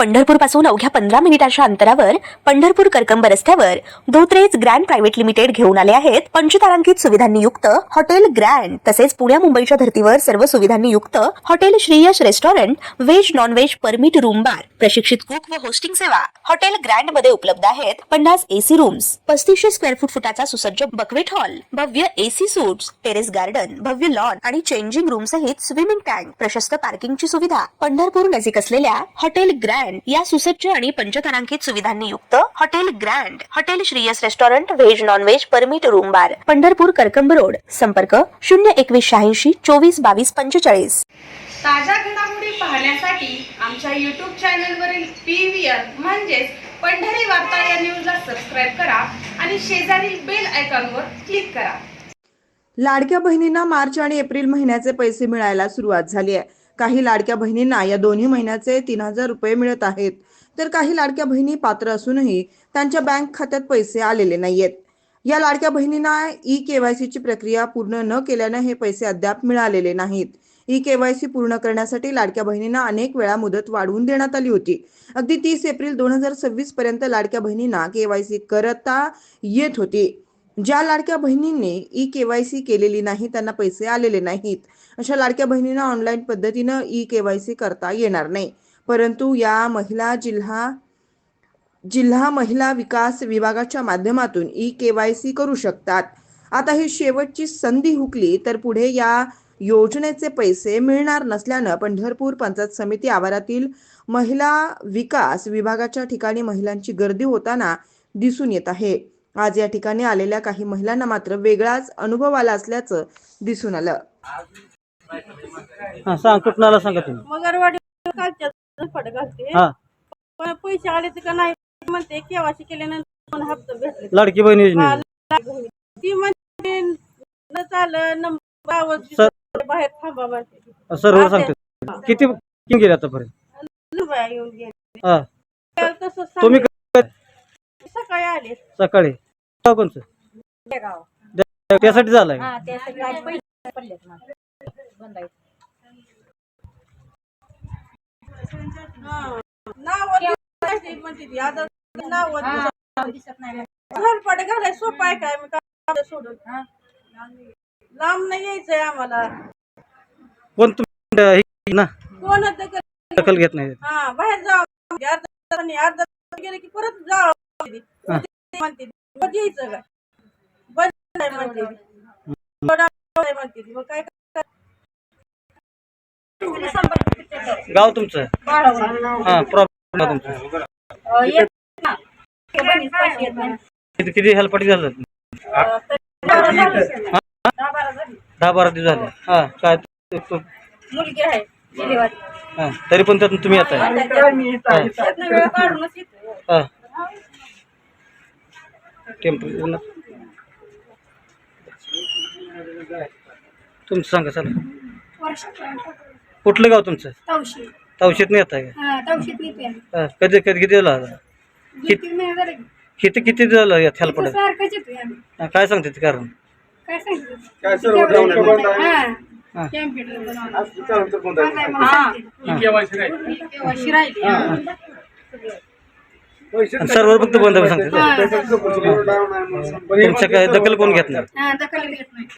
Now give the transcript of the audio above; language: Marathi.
पंढरपूर पासून अवघ्या 15 मिनिटांच्या अंतरावर पंढरपूर करकंब रस्त्यावर धोत्रेज ग्रँड प्रायव्हेट लिमिटेड घेऊन आले आहेत पंचतारांकित सुविधांनी युक्त हॉटेल ग्रँड। तसेच पुण्या मुंबईच्या धर्तीवर सर्व सुविधांनी युक्त hotel Shriyash restaurant, veg non veg permit room bar, प्रशिक्षित कुक व होस्टिंग सेवा हॉटेल ग्रँड मध्ये उपलब्ध आहेत। 50 एसी रूम्स, 3500 स्क्वेअर फुटाचा सुसज्ज बकवेट हॉल, भव्य एसी सूट्स, टेरेस गार्डन, भव्य लॉन आणि चेंजिंग रूम सहित स्विमिंग टँक, प्रशस्त पार्किंगची सुविधा। पंढरपूर नजीक असलेल्या हॉटेल ग्रँड या सुसज्ज आणि पंचतारांकित सुविधांनी युक्त hotel grand, hotel Shriyas restaurant, veg non veg permit room बार, पंढरपूर करकंब रोड। संपर्क 02186 24 22 45। ताज्या घडामोडी पाहण्यासाठी आमच्या YouTube चॅनलवरील PVR म्हणजेच पंढरी वार्ता या न्यूजला सबस्क्राइब करा आणि शेजारील बेल आयकॉनवर क्लिक करा। लाडक्या बहिणींना मार्च आणि एप्रिल महिन्याचे पैसे मिळायला सुरुवात झाली आहे। काही लाडक्या बहिणींना या दोन्ही महिन्याचे 3000 रुपये मिळत आहेत, तर काही लाडक्या बहिणी पात्र असूनही त्यांच्या बँक खात्यात पैसे आलेले नाहीयेत। या लाडक्या बहिणींना ई-KYC ची प्रक्रिया पूर्ण न केल्याने हे पैसे अद्याप मिळालेले नाहीत। ई-KYC पूर्ण करण्यासाठी लाडक्या बहिणींना अनेक वेळा मुदत वाढवून देण्यात आली होती। अगदी 30 एप्रिल 2026 पर्यंत लाडक्या बहिणींना KYC करता येत होती। ज्या लाडक्या बहिणींनी ई-KYC केलेली नाही त्यांना पैसे आलेले नाहीत। अशा लाडक्या बहिणींना ऑनलाईन पद्धतीने ई-KYC करता येणार नाही, परंतु या जिल्हा महिला विकास विभागाच्या माध्यमातून ई-KYC करू शकतात। आता ही शेवटची संधी हुकली तर पुढे या योजनेचे पैसे मिळणार नसल्यानं पंढरपूर पंचायत समिती आवारातील महिला विकास विभागाच्या ठिकाणी महिलांची गर्दी होताना दिसून येत आहे। आज या ठिकाणी आलेल्या काही महिलांना मात्र वेगळाच अनुभव आला असल्याचं दिसून आलं। सांग कुठं आला सांगा तुम्ही। मगरवाडी कालच्या फड घालते, पण पैसे आले तर का नाही म्हणते KYC केल्यानंतर हप्ता भेटले। लाडकी बहीण योजना ती म्हणते न चालं नंबर बाहेर थांबा म्हणते। सर्व सांगते किती गेले आतापर्यंत येऊन गेले तसं तुम्ही सकाळी आले। सकाळी कोणचं त्यासाठी झालंय घरपडे घालाय सोपं आहे काय सोडून लांब नाही यायचंय आम्हाला। कोण तुम्ही ना कोण दखल घेत नाही। बाहेर जाऊ अर्धा गेले की परत जाऊ म्हणते यायचं काय बंद नाही म्हणते मग काय गाव तुमचं प्रॉब्लेम तुमचं किती हेल्पटी झालं 10-12 दिवस झाले। काय मुलगी आहे तरी पण त्यातून तुम्ही येत आहे टेम्पल तुमचं सांगा चला। कुठलं गाव तुमचं? तवशीत नाही येत आहे कधी किती झाला किती झालं यात हेल्पट काय सांगते ते कारण सर्व फक्त बंद सांगते तुमचं काय दखल कोण घेत नाही।